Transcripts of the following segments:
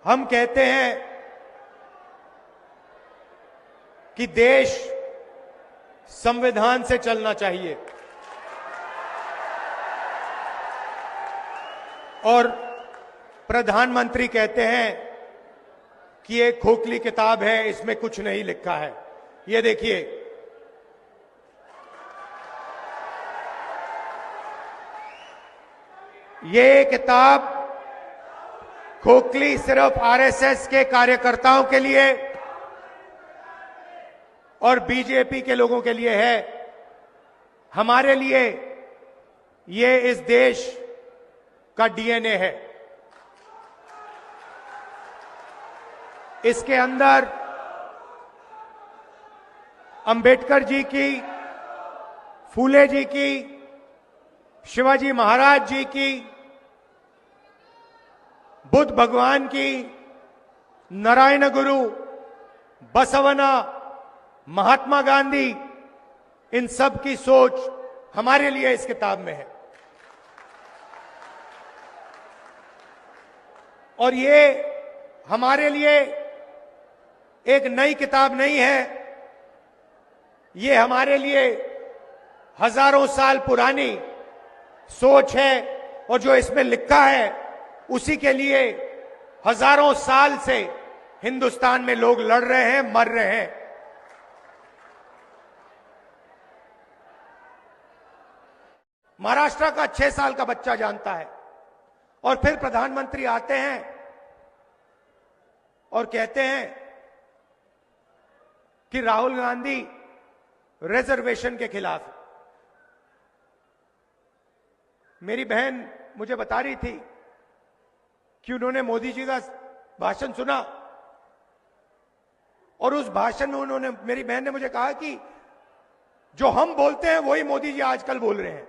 हम कहते हैं कि देश संविधान से चलना चाहिए और प्रधानमंत्री कहते हैं कि एक खोखली किताब है, इसमें कुछ नहीं लिखा है। ये देखिए, ये किताब खोखली सिर्फ आरएसएस के कार्यकर्ताओं के लिए और बीजेपी के लोगों के लिए है। हमारे लिए ये इस देश का डीएनए है। इसके अंदर अंबेडकर जी की, फूले जी की, शिवाजी महाराज जी की, बुद्ध भगवान की, नारायण गुरु, बसवना, महात्मा गांधी, इन सब की सोच हमारे लिए इस किताब में है। और ये हमारे लिए एक नई किताब नहीं है, ये हमारे लिए हजारों साल पुरानी सोच है और जो इसमें लिखा है उसी के लिए हजारों साल से हिंदुस्तान में लोग लड़ रहे हैं, मर रहे हैं। महाराष्ट्र का 6 साल का बच्चा जानता है। और फिर प्रधानमंत्री आते हैं और कहते हैं कि राहुल गांधी रिजर्वेशन के खिलाफ है। मेरी बहन मुझे बता रही थी कि उन्होंने मोदी जी का भाषण सुना और उस भाषण में उन्होंने, मेरी बहन ने मुझे कहा कि जो हम बोलते हैं वही मोदी जी आजकल बोल रहे हैं।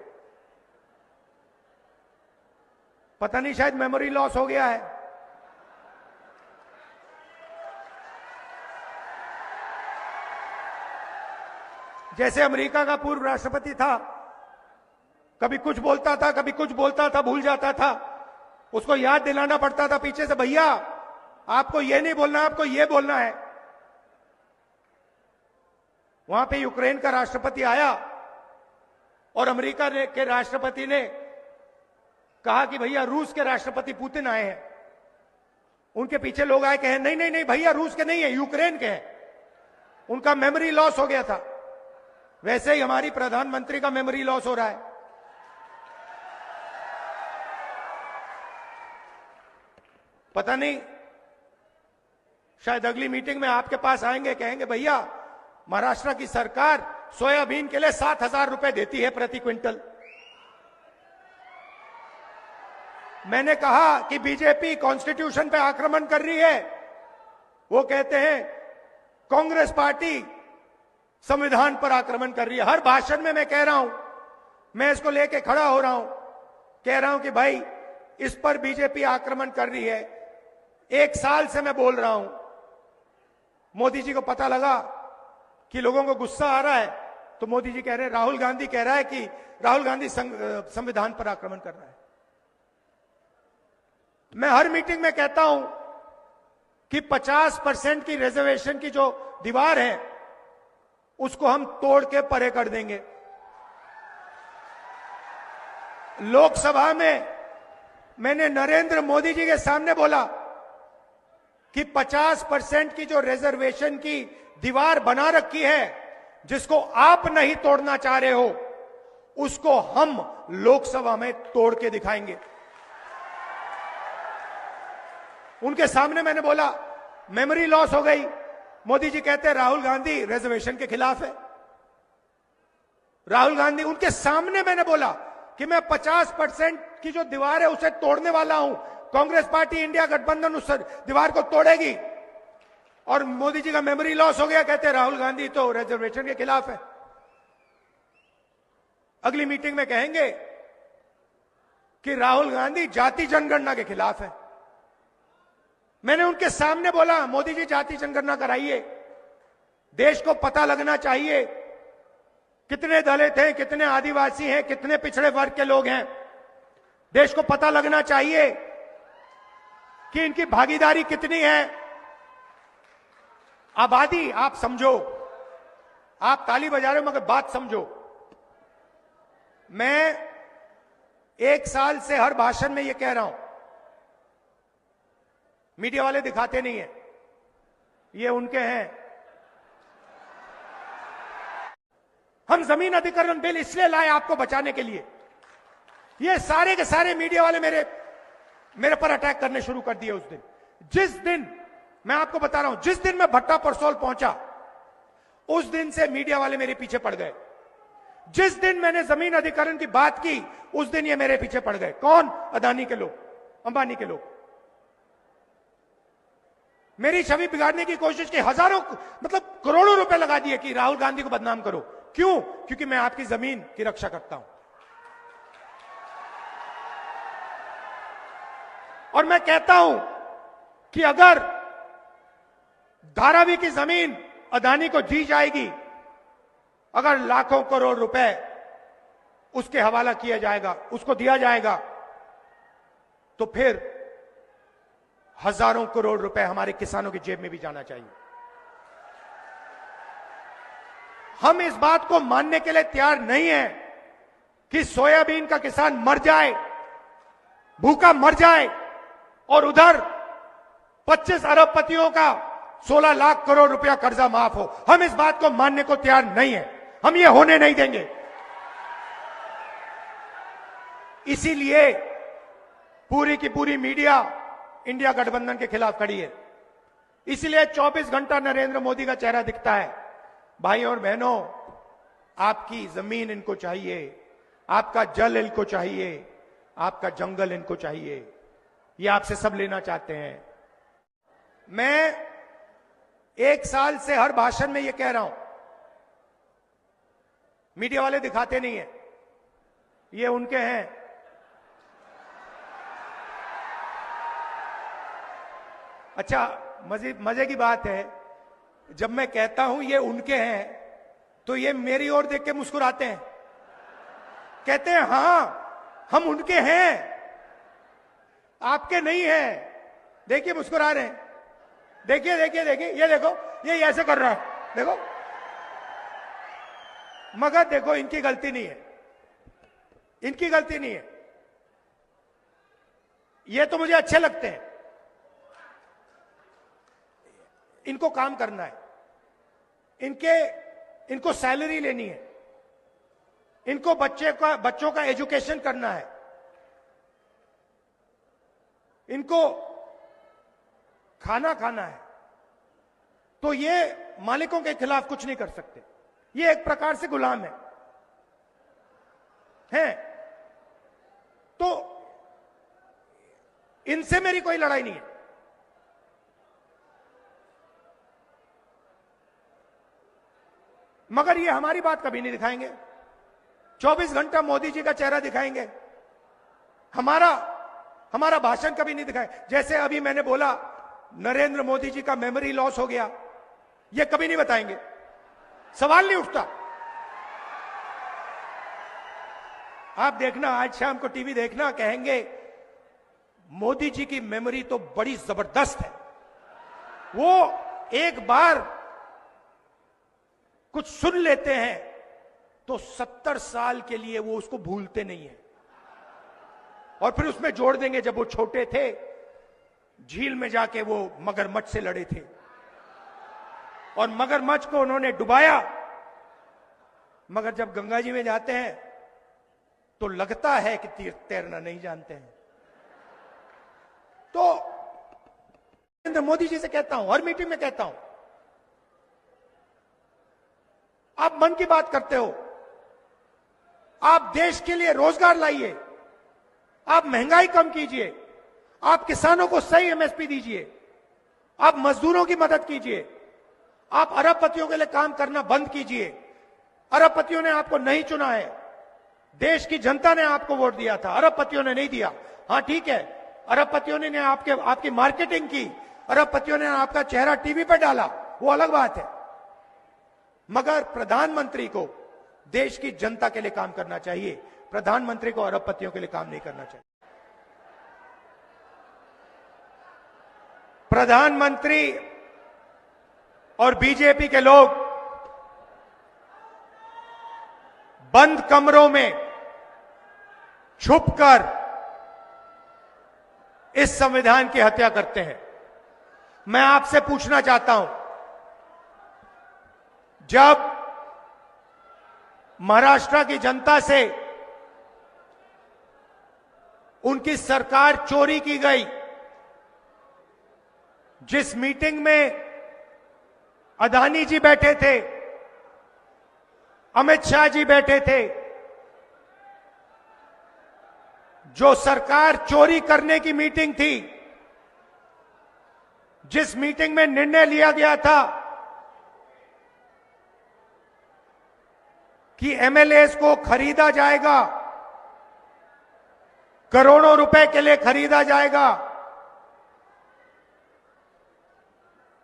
पता नहीं, शायद मेमोरी लॉस हो गया है। जैसे अमेरिका का पूर्व राष्ट्रपति था, कभी कुछ बोलता था, कभी कुछ बोलता था, भूल जाता था, उसको याद दिलाना पड़ता था पीछे से, भैया आपको ये नहीं बोलना, आपको ये बोलना है। वहां पे यूक्रेन का राष्ट्रपति आया और अमेरिका के राष्ट्रपति ने कहा कि भैया रूस के राष्ट्रपति पुतिन आए हैं। उनके पीछे लोग आए, कहे नहीं नहीं नहीं भैया रूस के नहीं है, यूक्रेन के हैं। उनका मेमोरी लॉस हो गया था। वैसे ही हमारी प्रधानमंत्री का मेमोरी लॉस हो रहा है। पता नहीं, शायद अगली मीटिंग में आपके पास आएंगे, कहेंगे भैया महाराष्ट्र की सरकार सोयाबीन के लिए 7,000 रुपए देती है प्रति क्विंटल। मैंने कहा कि बीजेपी कॉन्स्टिट्यूशन पे आक्रमण कर रही है। वो कहते हैं कांग्रेस पार्टी संविधान पर आक्रमण कर रही है। हर भाषण में मैं कह रहा हूं, मैं इसको लेके खड़ा हो रहा हूं, कह रहा हूं कि भाई इस पर बीजेपी आक्रमण कर रही है। 1 साल से मैं बोल रहा हूं। मोदी जी को पता लगा कि लोगों को गुस्सा आ रहा है, तो मोदी जी कह रहे हैं, राहुल गांधी कह रहा है कि राहुल गांधी संविधान पर आक्रमण कर रहा है। मैं हर मीटिंग में कहता हूं कि 50% की रिजर्वेशन की जो दीवार है उसको हम तोड़ के परे कर देंगे। लोकसभा में मैंने नरेंद्र मोदी जी के सामने बोला कि 50% की जो रिजर्वेशन की दीवार बना रखी है, जिसको आप नहीं तोड़ना चाह रहे हो, उसको हम लोकसभा में तोड़ के दिखाएंगे। उनके सामने मैंने बोला, मेमोरी लॉस हो गई। मोदी जी कहते हैं राहुल गांधी रिजर्वेशन के खिलाफ है। राहुल गांधी, उनके सामने मैंने बोला कि मैं 50% की जो दीवार है उसे तोड़ने वाला हूं। कांग्रेस पार्टी इंडिया गठबंधन उस दीवार को तोड़ेगी। और मोदी जी का मेमोरी लॉस हो गया, कहते हैं राहुल गांधी तो रिजर्वेशन के खिलाफ है। अगली मीटिंग में कहेंगे कि राहुल गांधी जाति जनगणना के खिलाफ है। मैंने उनके सामने बोला, मोदी जी जाति जनगणना कराइए, देश को पता लगना चाहिए कितने दलित हैं, कितने आदिवासी हैं, कितने पिछड़े वर्ग के लोग हैं। देश को पता लगना चाहिए कि इनकी भागीदारी कितनी है। आबादी आप समझो, आप ताली बजा रहे हो मगर बात समझो। मैं 1 साल से हर भाषण में यह कह रहा हूं, मीडिया वाले दिखाते नहीं है, ये उनके हैं। हम जमीन अधिग्रहण बिल इसलिए लाए आपको बचाने के लिए। ये सारे के सारे मीडिया वाले मेरे पर अटैक करने शुरू कर दिए उस दिन। जिस दिन मैं आपको बता रहा हूं, जिस दिन मैं भट्टा परसोल पहुंचा उस दिन से मीडिया वाले मेरे पीछे पड़ गए। जिस दिन मैंने जमीन अधिग्रहण की बात की उस दिन ये मेरे पीछे पड़ गए। कौन? अदानी के लोग, अंबानी के लोग। मेरी छवि बिगाड़ने की कोशिश की, हजारों मतलब करोड़ों रुपए लगा दिए कि राहुल गांधी को बदनाम करो। क्यों? क्योंकि मैं आपकी जमीन की रक्षा करता हूं। और मैं कहता हूं कि अगर धारावी की जमीन अदानी को दी जाएगी, अगर लाखों करोड़ रुपए उसके हवाला किया जाएगा, उसको दिया जाएगा, तो फिर हजारों करोड़ रुपए हमारे किसानों की जेब में भी जाना चाहिए। हम इस बात को मानने के लिए तैयार नहीं है कि सोयाबीन का किसान मर जाए, भूखा मर जाए और उधर 25 अरबपतियों का 16 लाख करोड़ रुपया कर्जा माफ हो। हम इस बात को मानने को तैयार नहीं है, हम ये होने नहीं देंगे। इसीलिए पूरी की पूरी मीडिया इंडिया गठबंधन के खिलाफ खड़ी है। इसलिए 24 घंटा नरेंद्र मोदी का चेहरा दिखता है। भाइयों और बहनों, आपकी जमीन इनको चाहिए, आपका जल इनको चाहिए, आपका जंगल इनको चाहिए, ये आपसे सब लेना चाहते हैं। मैं 1 साल से हर भाषण में यह कह रहा हूं, मीडिया वाले दिखाते नहीं है, ये उनके हैं। अच्छा, मजे की बात है, जब मैं कहता हूं ये उनके हैं तो ये मेरी ओर देख के मुस्कुराते हैं, कहते हैं हां हम उनके हैं, आपके नहीं हैं। देखिए मुस्कुरा रहे हैं, देखिए देखिए देखिए, ये देखो, ये ऐसे कर रहा है, देखो। मगर देखो, इनकी गलती नहीं है, इनकी गलती नहीं है। ये तो मुझे अच्छे लगते हैं, इनको काम करना है, इनको सैलरी लेनी है, इनको बच्चों का एजुकेशन करना है, इनको खाना खाना है। तो ये मालिकों के खिलाफ कुछ नहीं कर सकते, ये एक प्रकार से गुलाम हैं। तो इनसे मेरी कोई लड़ाई नहीं है। मगर ये हमारी बात कभी नहीं दिखाएंगे, 24 घंटा मोदी जी का चेहरा दिखाएंगे, हमारा भाषण कभी नहीं दिखाए। जैसे अभी मैंने बोला नरेंद्र मोदी जी का मेमोरी लॉस हो गया, ये कभी नहीं बताएंगे, सवाल नहीं उठता। आप देखना, आज शाम को टीवी देखना, कहेंगे मोदी जी की मेमोरी तो बड़ी जबरदस्त है, वो एक बार कुछ सुन लेते हैं तो 70 साल के लिए वो उसको भूलते नहीं है। और फिर उसमें जोड़ देंगे जब वो छोटे थे, झील में जाके वो मगरमच्छ से लड़े थे और मगरमच्छ को उन्होंने डुबाया। मगर जब गंगा जी में जाते हैं तो लगता है कि तैरना नहीं जानते हैं। तो नरेंद्र मोदी जी से कहता हूं, हर मीटिंग में कहता हूं, आप मन की बात करते हो, आप देश के लिए रोजगार लाइए, आप महंगाई कम कीजिए, आप किसानों को सही एमएसपी दीजिए, आप मजदूरों की मदद कीजिए, आप अरबपतियों के लिए काम करना बंद कीजिए। अरबपतियों ने आपको नहीं चुना है, देश की जनता ने आपको वोट दिया था, अरबपतियों ने नहीं दिया। हां ठीक है, अरबपतियों ने आपकी मार्केटिंग की, अरबपतियों ने आपका चेहरा टीवी पर डाला, वो अलग बात है। मगर प्रधानमंत्री को देश की जनता के लिए काम करना चाहिए, प्रधानमंत्री को अरबपतियों के लिए काम नहीं करना चाहिए। प्रधानमंत्री और बीजेपी के लोग बंद कमरों में छुपकर इस संविधान की हत्या करते हैं। मैं आपसे पूछना चाहता हूं, जब महाराष्ट्र की जनता से उनकी सरकार चोरी की गई, जिस मीटिंग में अदानी जी बैठे थे, अमित शाह जी बैठे थे, जो सरकार चोरी करने की मीटिंग थी, जिस मीटिंग में निर्णय लिया गया था कि एमएलएस को खरीदा जाएगा, करोड़ों रुपए के लिए खरीदा जाएगा,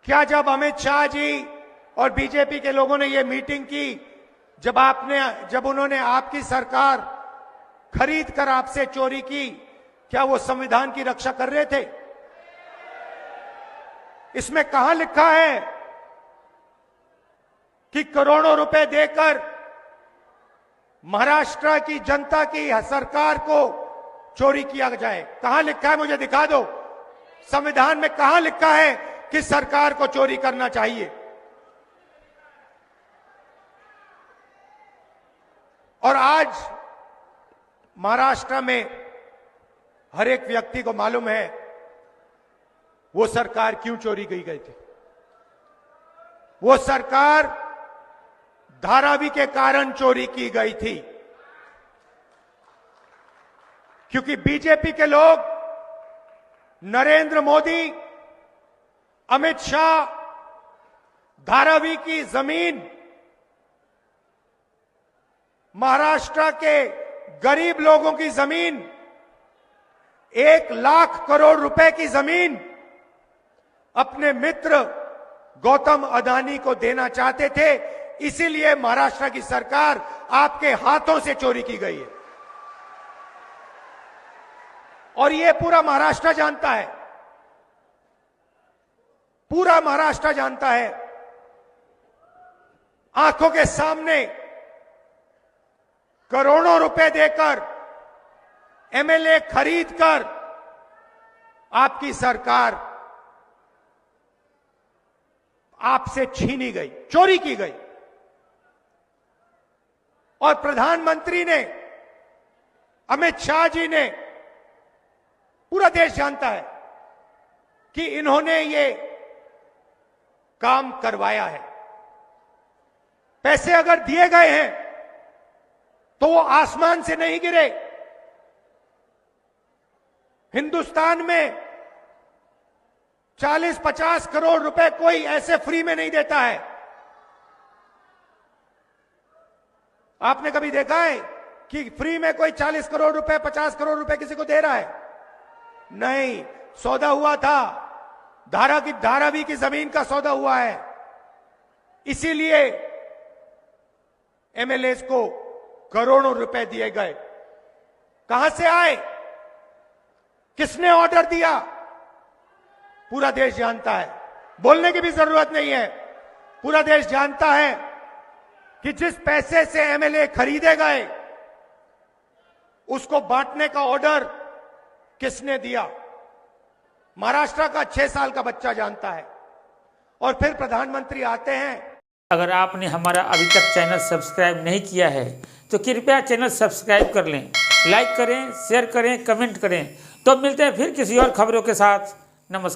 क्या जब अमित शाह जी और बीजेपी के लोगों ने यह मीटिंग की, जब उन्होंने आपकी सरकार खरीद कर आपसे चोरी की, क्या वो संविधान की रक्षा कर रहे थे? इसमें कहां लिखा है कि करोड़ों रुपए देकर महाराष्ट्र की जनता की सरकार को चोरी किया जाए? कहां लिखा है? मुझे दिखा दो। संविधान में कहां लिखा है कि सरकार को चोरी करना चाहिए? और आज महाराष्ट्र में हर एक व्यक्ति को मालूम है वो सरकार क्यों चोरी की गई थी। वो सरकार धारावी के कारण चोरी की गई थी, क्योंकि बीजेपी के लोग नरेंद्र मोदी, अमित शाह धारावी की जमीन, महाराष्ट्र के गरीब लोगों की जमीन, 1 लाख करोड़ रुपए की जमीन अपने मित्र गौतम अदानी को देना चाहते थे। इसीलिए महाराष्ट्र की सरकार आपके हाथों से चोरी की गई है, और यह पूरा महाराष्ट्र जानता है। पूरा महाराष्ट्र जानता है। आंखों के सामने करोड़ों रुपए देकर एमएलए खरीदकर आपकी सरकार आपसे छीनी गई, चोरी की गई। और प्रधानमंत्री ने, अमित शाह जी ने, पूरा देश जानता है कि इन्होंने ये काम करवाया है। पैसे अगर दिए गए हैं तो वो आसमान से नहीं गिरे। हिंदुस्तान में 40-50 करोड़ रुपए कोई ऐसे फ्री में नहीं देता है। आपने कभी देखा है कि फ्री में कोई 40 करोड़ रुपए, 50 करोड़ रुपए किसी को दे रहा है? नहीं, सौदा हुआ था। धारावी की जमीन का सौदा हुआ है। इसीलिए एमएलए को करोड़ों रुपए दिए गए। कहां से आए? किसने ऑर्डर दिया? पूरा देश जानता है, बोलने की भी जरूरत नहीं है। पूरा देश जानता है कि जिस पैसे से एमएलए खरीदे गए, उसको बांटने का ऑर्डर किसने दिया? महाराष्ट्र का 6 साल का बच्चा जानता है। और फिर प्रधानमंत्री आते हैं। अगर आपने हमारा अभी तक चैनल सब्सक्राइब नहीं किया है तो कृपया चैनल सब्सक्राइब कर लें, लाइक करें, शेयर करें, कमेंट करें। तो मिलते हैं फिर किसी और खबरों के साथ। नमस्कार।